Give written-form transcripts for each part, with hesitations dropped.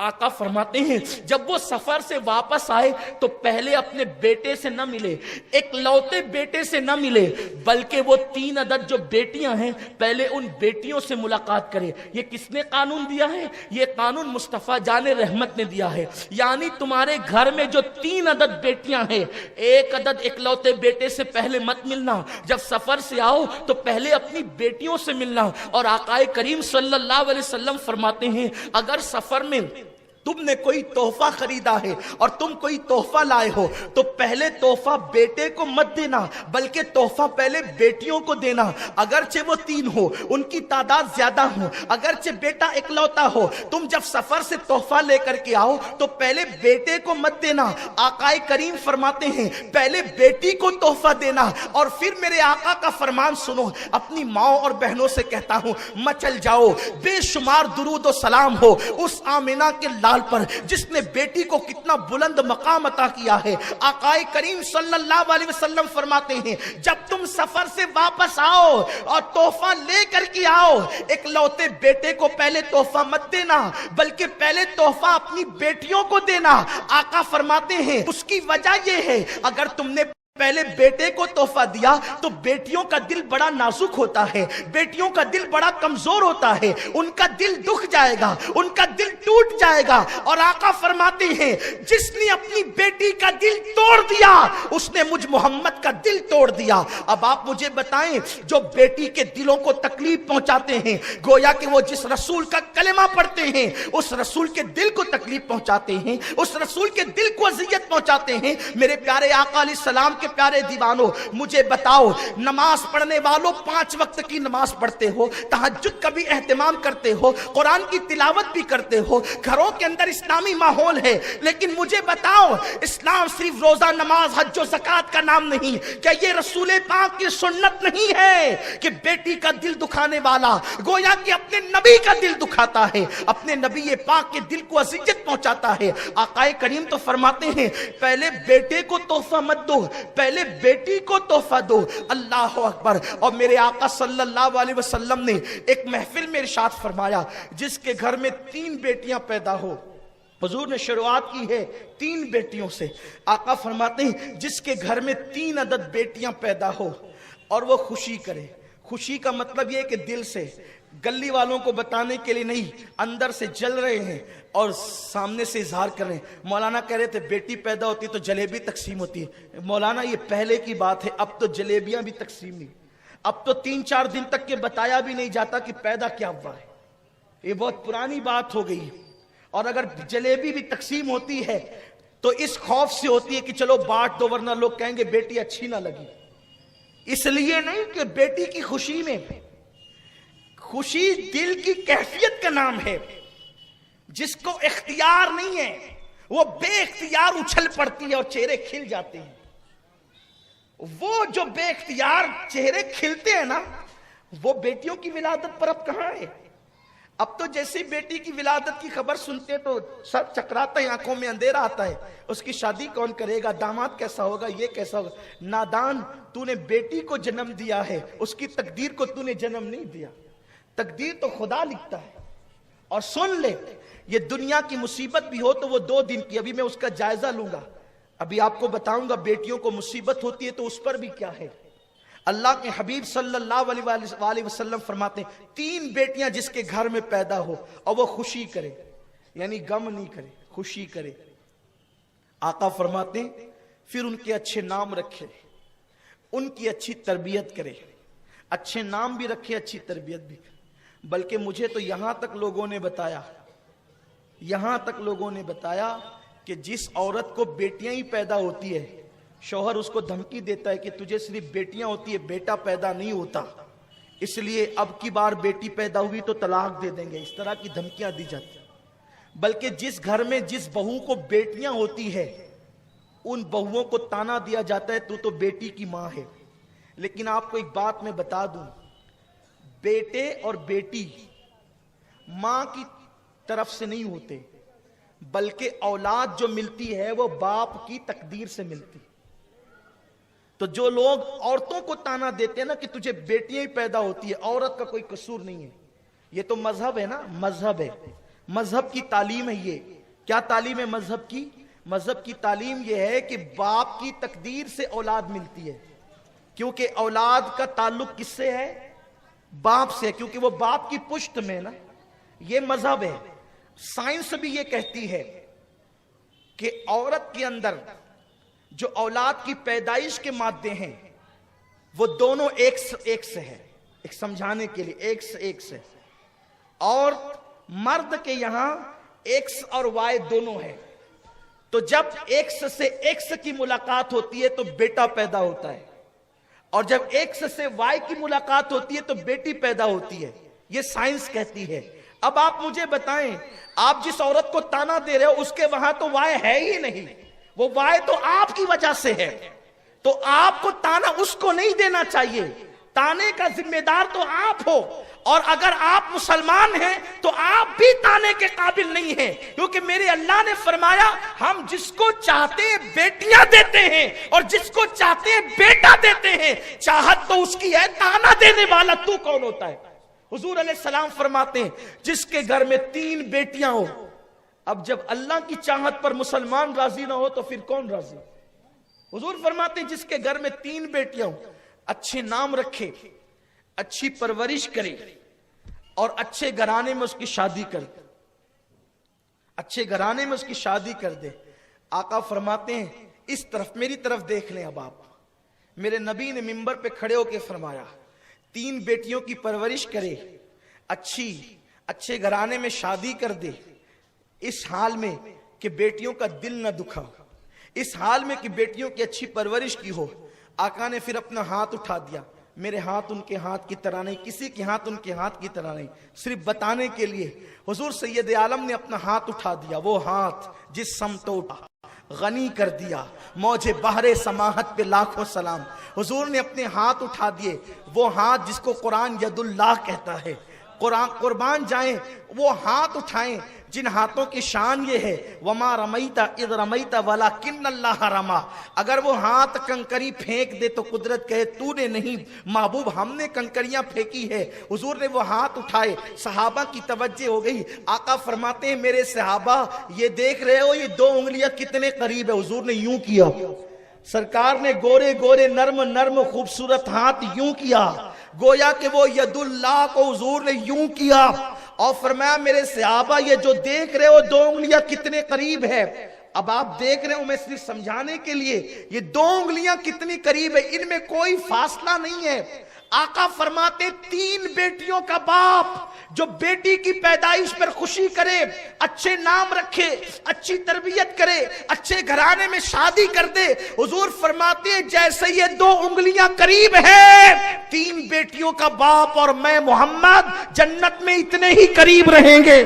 آقا فرماتے ہیں جب وہ سفر سے واپس آئے تو پہلے اپنے بیٹے سے نہ ملے، ایک لوتے بیٹے سے نہ ملے، بلکہ وہ 3 عدد جو بیٹیاں ہیں پہلے ان بیٹیوں سے ملاقات کرے۔ یہ کس نے قانون دیا ہے؟ یہ قانون مصطفیٰ جان رحمت نے دیا ہے، یعنی تمہارے گھر میں جو 3 عدد بیٹیاں ہیں، 1 عدد ایک لوتے بیٹے سے پہلے مت ملنا، جب سفر سے آؤ تو پہلے اپنی بیٹیوں سے ملنا۔ اور آقا کریم صلی اللہ علیہ وسلم فرماتے ہیں اگر سفر میں تم نے کوئی تحفہ خریدا ہے اور تم کوئی تحفہ لائے ہو تو پہلے تحفہ بیٹے کو مت دینا، بلکہ تحفہ پہلے بیٹیوں کو دینا، اگرچہ وہ 3 ہو، ان کی تعداد زیادہ ہو، اگرچہ بیٹا اکلوتا ہو، تم جب سفر سے تحفہ لے کر کے آؤ تو پہلے بیٹے کو مت دینا۔ آقا کریم فرماتے ہیں پہلے بیٹی کو تحفہ دینا۔ اور پھر میرے آقا کا فرمان سنو، اپنی ماں اور بہنوں سے کہتا ہوں مچل جاؤ، بے شمار درود و سلام ہو اس آمنہ کے لال پر جس نے بیٹی کو کتنا بلند مقام عطا کیا ہے۔ آقا کریم صلی اللہ علیہ وسلم فرماتے ہیں جب تم سفر سے واپس آؤ اور تحفہ لے کر کے آؤ، ایک لوتے بیٹے کو پہلے تحفہ مت دینا، بلکہ پہلے تحفہ اپنی بیٹیوں کو دینا۔ آقا فرماتے ہیں اس کی وجہ یہ ہے اگر تم نے پہلے بیٹے کو تحفہ دیا تو بیٹیوں کا دل بڑا نازک ہوتا ہے، بیٹیوں کا دل بڑا کمزور ہوتا ہے، ان کا دل دکھ جائے گا، ان کا دل ٹوٹ جائے گا۔ اور آقا فرماتے ہیں جس نے اپنی بیٹی کا دل توڑ دیا اس نے مجھ محمد کا دل توڑ دیا۔ اب آپ مجھے بتائیں جو بیٹی کے دلوں کو تکلیف پہنچاتے ہیں، گویا کہ وہ جس رسول کا کلمہ پڑھتے ہیں اس رسول کے دل کو تکلیف پہنچاتے ہیں، اس رسول کے دل کو اذیت پہنچاتے ہیں۔ میرے پیارے آقا علیہ السلام کے پیارے دیوانوں مجھے بتاؤ، نماز پڑھنے والوں 5 وقت کی نماز پڑھتے ہو، تہجد کا بھی اہتمام کرتے ہو، قرآن کی تلاوت بھی کرتے ہو، گھروں کے اندر اسلامی ماحول ہے، لیکن مجھے بتاؤ اسلام صرف روزہ نماز حج و زکوٰۃ کا نام نہیں، کیا یہ رسول پاک کی سنت نہیں ہے کہ بیٹی کا دل دکھانے والا گویا کہ اپنے نبی کا دل دکھاتا ہے، اپنے نبی پاک کے دل کو اذیت پہنچاتا ہے۔ آقا کریم تو فرماتے ہیں پہلے بیٹے کو تحفہ مت دو، پہلے بیٹی کو تحفہ دو۔ اللہ اکبر۔ اور میرے آقا صلی اللہ علیہ وسلم نے ایک محفل میں ارشاد فرمایا جس کے گھر میں 3 بیٹیاں پیدا ہو، حضور نے شروعات کی ہے 3 بیٹیوں سے۔ آقا فرماتے ہیں جس کے گھر میں 3 عدد بیٹیاں پیدا ہو اور وہ خوشی کرے۔ خوشی کا مطلب یہ کہ دل سے، گلی والوں کو بتانے کے لیے نہیں، اندر سے جل رہے ہیں اور سامنے سے اظہار کر رہے ہیں۔ مولانا کہہ رہے تھے بیٹی پیدا ہوتی تو جلیبی تقسیم ہوتی ہے۔ مولانا یہ پہلے کی بات ہے، اب تو جلیبیاں بھی تقسیم نہیں، اب تو 3-4 دن تک کے بتایا بھی نہیں جاتا کہ پیدا کیا ہوا ہے، یہ بہت پرانی بات ہو گئی۔ اور اگر جلیبی بھی تقسیم ہوتی ہے تو اس خوف سے ہوتی ہے کہ چلو بانٹ دو ورنہ لوگ کہیں گے بیٹی اچھی نہ لگی، اس لیے نہیں کہ بیٹی کی خوشی میں، خوشی دل کی کیفیت کا نام ہے، جس کو اختیار نہیں ہے وہ بے اختیار اچھل پڑتی ہے اور چہرے کھل جاتے ہیں۔ وہ جو بے اختیار چہرے کھلتے ہیں نا وہ بیٹیوں کی ولادت پر اب کہاں ہے؟ اب تو جیسے بیٹی کی ولادت کی خبر سنتے ہیں تو سر چکراتا ہے، آنکھوں میں اندھیرا آتا ہے، اس کی شادی کون کرے گا، داماد کیسا ہوگا، یہ کیسا ہوگا۔ نادان، تو نے بیٹی کو جنم دیا ہے، اس کی تقدیر کو تو نے جنم نہیں دیا، تقدیر تو خدا لکھتا ہے۔ اور سن لے، یہ دنیا کی مصیبت بھی ہو تو وہ 2 دن کی، ابھی میں اس کا جائزہ لوں گا، ابھی آپ کو بتاؤں گا بیٹیوں کو مصیبت ہوتی ہے تو اس پر بھی کیا ہے۔ اللہ کے حبیب صلی اللہ علیہ وسلم فرماتے ہیں 3 بیٹیاں جس کے گھر میں پیدا ہو اور وہ خوشی کرے، یعنی غم نہیں کرے، خوشی کرے۔ آقا فرماتے ہیں پھر ان کے اچھے نام رکھے، ان کی اچھی تربیت کرے، اچھے نام بھی رکھے، اچھی تربیت بھی کرے۔ بلکہ مجھے تو یہاں تک لوگوں نے بتایا کہ جس عورت کو بیٹیاں ہی پیدا ہوتی ہے شوہر اس کو دھمکی دیتا ہے کہ تجھے صرف بیٹیاں ہوتی ہے، بیٹا پیدا نہیں ہوتا، اس لیے اب کی بار بیٹی پیدا ہوئی تو طلاق دے دیں گے، اس طرح کی دھمکیاں دی جاتی ہیں۔ بلکہ جس گھر میں جس بہو کو بیٹیاں ہوتی ہے ان بہوؤں کو تانا دیا جاتا ہے تو بیٹی کی ماں ہے۔ لیکن آپ کو ایک بات میں بتا دوں، بیٹے اور بیٹی ماں کی طرف سے نہیں ہوتے، بلکہ اولاد جو ملتی ہے وہ باپ کی تقدیر سے ملتی۔ تو جو لوگ عورتوں کو تانا دیتے ہیں نا کہ تجھے بیٹیاں ہی پیدا ہوتی ہے، عورت کا کوئی قصور نہیں ہے، یہ تو مذہب ہے نا، مذہب ہے۔ مذہب کی تعلیم ہے یہ. کیا تعلیم ہے مذہب کی؟ مذہب کی تعلیم یہ ہے کہ باپ کی تقدیر سے اولاد ملتی ہے، کیونکہ اولاد کا تعلق کس سے ہے؟ باپ سے، کیونکہ وہ باپ کی پشت میں نا. یہ مذہب ہے. سائنس بھی یہ کہتی ہے کہ عورت کے اندر جو اولاد کی پیدائش کے مادے ہیں وہ دونوں ایک سے ہے. ایک سمجھانے کے لیے ایک سے اور مرد کے یہاں ایکس اور وائی دونوں ہے. تو جب ایکس سے ایکس کی ملاقات ہوتی ہے تو بیٹا پیدا ہوتا ہے، اور جب ایکس سے وائی کی ملاقات ہوتی ہے تو بیٹی پیدا ہوتی ہے. یہ سائنس کہتی ہے. اب آپ مجھے بتائیں، آپ جس عورت کو تانا دے رہے ہو اس کے وہاں تو وائی ہے ہی نہیں، وہ وائی تو آپ کی وجہ سے ہے. تو آپ کو تانا اس کو نہیں دینا چاہیے، تانے کا ذمہ دار تو آپ ہو. اور اگر آپ مسلمان ہیں تو آپ بھی تانے کے قابل نہیں ہیں، کیونکہ میرے اللہ نے فرمایا ہم جس کو چاہتے ہیں بیٹیاں دیتے ہیں اور جس کو چاہتے ہیں بیٹا دیتے ہیں. چاہت تو اس کی ہے، تانا دینے والا تو کون ہوتا ہے؟ حضور علیہ السلام فرماتے ہیں جس کے گھر میں 3 بیٹیاں ہو. اب جب اللہ کی چاہت پر مسلمان راضی نہ ہو تو پھر کون راضی؟ حضور فرماتے ہیں جس کے گھر میں 3 بیٹیاں ہو، اچھے نام رکھے، اچھی پرورش کرے اور اچھے گھرانے میں اس کی شادی کر دے. اچھے گھرانے میں اس کی شادی کر دے. آقا فرماتے ہیں اس طرف میری طرف دیکھ لیں. اب آپ، میرے نبی نے منبر پہ کھڑے ہو کے فرمایا 3 بیٹیوں کی پرورش کرے، اچھے گھرانے میں شادی کر دے، اس حال میں کہ بیٹیوں کا دل نہ دکھا، اس حال میں کہ بیٹیوں کی اچھی پرورش کی ہو. آقا نے پھر اپنا ہاتھ اٹھا دیا. میرے ہاتھ ان کے ہاتھ کی طرح نہیں، کسی کے ہاتھ ان کے ہاتھ کی طرح نہیں، صرف بتانے کے لیے حضور سید عالم نے اپنا ہاتھ اٹھا دیا. وہ ہاتھ جس سمت اٹھا غنی کر دیا، موج بحر سماحت پہ لاکھوں سلام. حضور نے اپنے ہاتھ اٹھا دیے. وہ ہاتھ جس کو قرآن ید اللہ کہتا ہے، قربان جائیں وہ ہاتھ اٹھائیں جن ہاتھوں کی شان یہ ہے وما رمیت اذ رمیت ولکن اللہ رما. اگر وہ ہاتھ کنکری پھینک دے تو قدرت کہے تو نے نہیں، محبوب ہم نے کنکریاں پھینکی ہے. حضور نے وہ ہاتھ اٹھائے. صحابہ کی توجہ ہو گئی. آقا فرماتے ہیں میرے صحابہ یہ دیکھ رہے ہو یہ 2 انگلیاں کتنے قریب ہے. حضور نے یوں کیا. سرکار نے گورے گورے نرم نرم خوبصورت ہاتھ یوں کیا، گویا کہ وہ ید اللہ کو حضور نے یوں کیا. اور فرمایا میرے صحابہ یہ جو دیکھ رہے ہو 2 انگلیاں کتنے قریب ہے. اب آپ دیکھ رہے ہو میں صرف سمجھانے کے لیے یہ 2 انگلیاں کتنی قریب ہے، ان میں کوئی فاصلہ نہیں ہے. آقا فرماتے 3 بیٹیوں کا باپ جو بیٹی کی پیدائش پر خوشی کرے، اچھے نام رکھے، اچھی تربیت کرے، اچھے گھرانے میں شادی کر دے، حضور فرماتے ہیں جیسے یہ 2 انگلیاں قریب ہے 3 بیٹیوں کا باپ اور میں محمد جنت میں اتنے ہی قریب رہیں گے.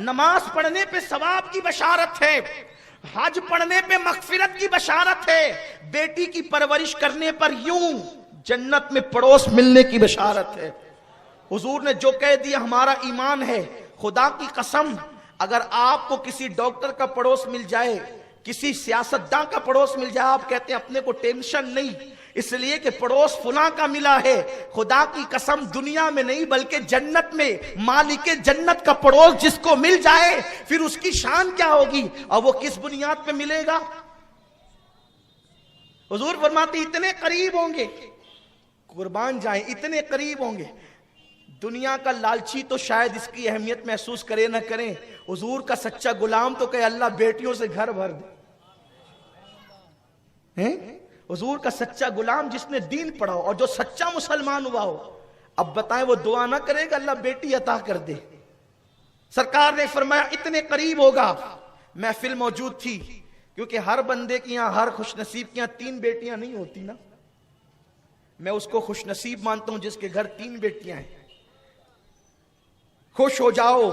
نماز پڑھنے پہ ثواب کی بشارت ہے، حج پڑھنے پہ مغفرت کی بشارت ہے، بیٹی کی پرورش کرنے پر یوں جنت میں پڑوس ملنے کی بشارت ہے. حضور نے جو کہہ دیا ہمارا ایمان ہے. خدا کی قسم اگر آپ کو کسی ڈاکٹر کا پڑوس مل جائے، کسی سیاستداں کا پڑوس مل جائے، آپ کہتے ہیں اپنے کو ٹینشن نہیں اس لیے کہ پڑوس فلاں کا ملا ہے. خدا کی قسم دنیا میں نہیں بلکہ جنت میں مالک جنت کا پڑوس جس کو مل جائے پھر اس کی شان کیا ہوگی اور وہ کس بنیاد پہ ملے گا. حضور فرماتے اتنے قریب ہوں گے، قربان جائیں اتنے قریب ہوں گے. دنیا کا لالچی تو شاید اس کی اہمیت محسوس کرے نہ کریں، حضور کا سچا غلام تو کہے اللہ بیٹیوں سے گھر بھر دے. حضور کا سچا غلام جس نے دین پڑھا ہو اور جو سچا مسلمان ہوا ہو، اب بتائیں وہ دعا نہ کرے گا اللہ بیٹی عطا کر دے. سرکار نے فرمایا اتنے قریب ہوگا. محفل موجود تھی کیونکہ ہر بندے کی یہاں، ہر خوش نصیب کی یہاں 3 بیٹیاں نہیں ہوتی نا. میں اس کو خوش نصیب مانتا ہوں جس کے گھر 3 بیٹیاں ہیں. خوش ہو جاؤ،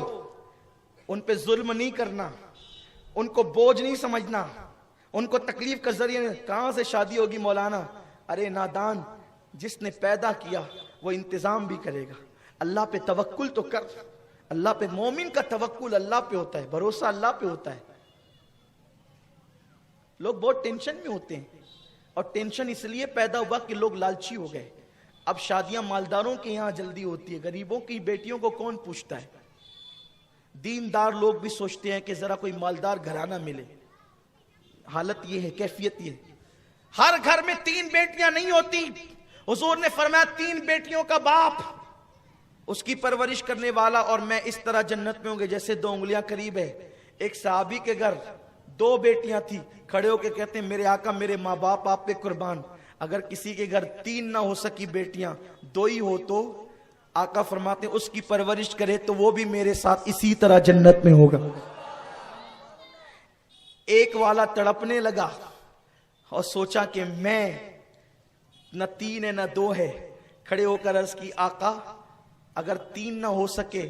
ان پہ ظلم نہیں کرنا، ان کو بوجھ نہیں سمجھنا، ان کو تکلیف کا ذریعہ. کہاں سے شادی ہوگی مولانا؟ ارے نادان، جس نے پیدا کیا وہ انتظام بھی کرے گا. اللہ پہ توکل تو کر. اللہ پہ، مومن کا توکل اللہ پہ ہوتا ہے، بھروسہ اللہ پہ ہوتا ہے. لوگ بہت ٹینشن میں ہوتے ہیں اور ٹینشن اس لیے پیدا ہوا کہ لوگ لالچی ہو گئے. اب شادیاں مالداروں کے یہاں جلدی ہوتی ہے، غریبوں کی بیٹیوں کو کون پوچھتا ہے؟ دیندار لوگ بھی سوچتے ہیں کہ ذرا کوئی مالدار گھرانہ ملے. حالت یہ ہے, کیفیت یہ ہے. ہر گھر میں 3 بیٹیاں نہیں ہوتی. حضور نے فرمایا 3 بیٹیوں کا باپ, اس کی پرورش کرنے والا اور میں اس طرح جنت میں ہوں گے جیسے 2 انگلیاں قریب ہے. ایک صحابی کے گھر 2 بیٹیاں تھی, کھڑے ہو کے کہتے ہیں میرے آقا میرے ماں باپ آپ پہ قربان, اگر کسی کے گھر 3 نہ ہو سکی بیٹیاں 2 ہی ہو تو آقا فرماتے ہیں اس کی پرورش کرے تو وہ بھی میرے ساتھ اسی طرح جنت میں ہوگا. ایک والا تڑپنے لگا اور سوچا کہ میں نہ 3 ہے نہ 2 ہے. کھڑے ہو کر عرض کی آقا اگر 3 نہ ہو سکے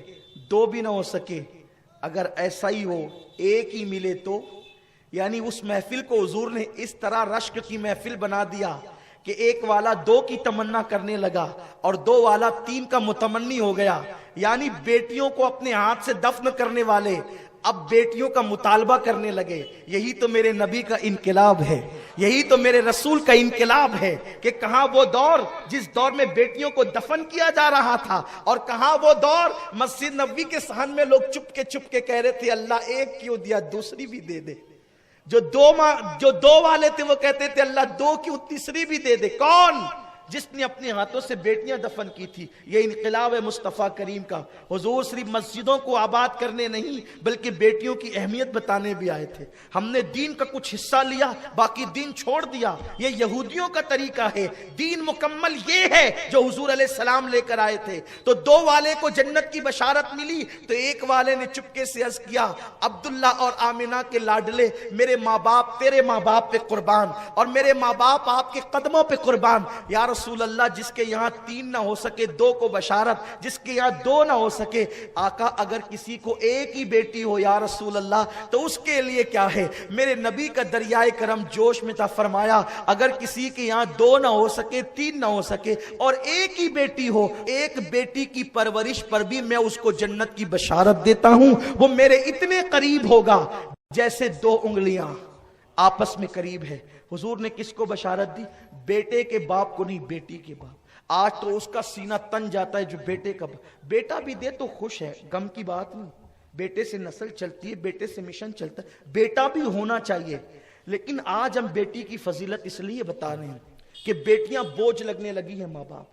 2 بھی نہ ہو سکے, اگر ایسا ہی ہو 1 ہی ملے تو. یعنی اس محفل کو حضور نے اس طرح رشک کی محفل بنا دیا کہ ایک والا 2 کی تمنا کرنے لگا اور 2 والا 3 کا متمنی ہو گیا. یعنی بیٹیوں کو اپنے ہاتھ سے دفن کرنے والے اب بیٹیوں کا مطالبہ کرنے لگے. یہی تو میرے نبی کا انقلاب ہے, یہی تو میرے رسول کا انقلاب ہے کہ کہاں وہ دور جس دور میں بیٹیوں کو دفن کیا جا رہا تھا, اور کہاں وہ دور مسجد نبوی کے صحن میں لوگ چپ کے کہہ رہے تھے اللہ 1 کیوں دیا, دوسری بھی دے دے. جو 2 والے تھے وہ کہتے تھے اللہ 2 کیوں, تیسری بھی دے دے. کون؟ جس نے اپنے ہاتھوں سے بیٹیاں دفن کی تھی. یہ انقلاب ہے مصطفیٰ کریم کا. حضور صرف مسجدوں کو آباد کرنے نہیں بلکہ بیٹیوں کی اہمیت بتانے بھی آئے تھے. ہم نے دین کا کچھ حصہ لیا باقی دین چھوڑ دیا, یہ یہودیوں کا طریقہ ہے. دین مکمل یہ ہے جو حضور علیہ السلام لے کر آئے تھے. تو 2 والے کو جنت کی بشارت ملی تو ایک والے نے چپکے سے عرض کیا عبداللہ اور آمنہ کے لاڈلے میرے ماں باپ تیرے ماں باپ پہ قربان, اور میرے ماں باپ آپ کے قدموں پہ قربان. یا رسول اللہ جس کے یہاں 3 نہ ہو سکے 2 کو بشارت, جس کے یہاں 2 نہ ہو سکے آقا اگر کسی کو 1 ہی بیٹی ہو یا رسول اللہ تو اس کے لیے کیا ہے. میرے نبی کا دریائے کرم جوش میں تھا, فرمایا اگر کسی کے یہاں 2 نہ ہو سکے 3 نہ ہو سکے اور 1 ہی بیٹی ہو, 1 بیٹی کی پرورش پر بھی میں اس کو جنت کی بشارت دیتا ہوں. وہ میرے اتنے قریب ہوگا جیسے 2 انگلیاں آپس میں قریب ہے. حضور نے کس کو بشارت دی؟ بیٹے کے باپ کو نہیں, بیٹی کے باپ. آج تو اس کا سینہ تن جاتا ہے جو بیٹے کا بیٹا بھی دے تو خوش ہے, غم کی بات نہیں. بیٹے سے نسل چلتی ہے, بیٹے سے مشن چلتا ہے, بیٹا بھی ہونا چاہیے. لیکن آج ہم بیٹی کی فضیلت اس لیے بتا رہے ہیں کہ بیٹیاں بوجھ لگنے لگی ہیں ماں باپ.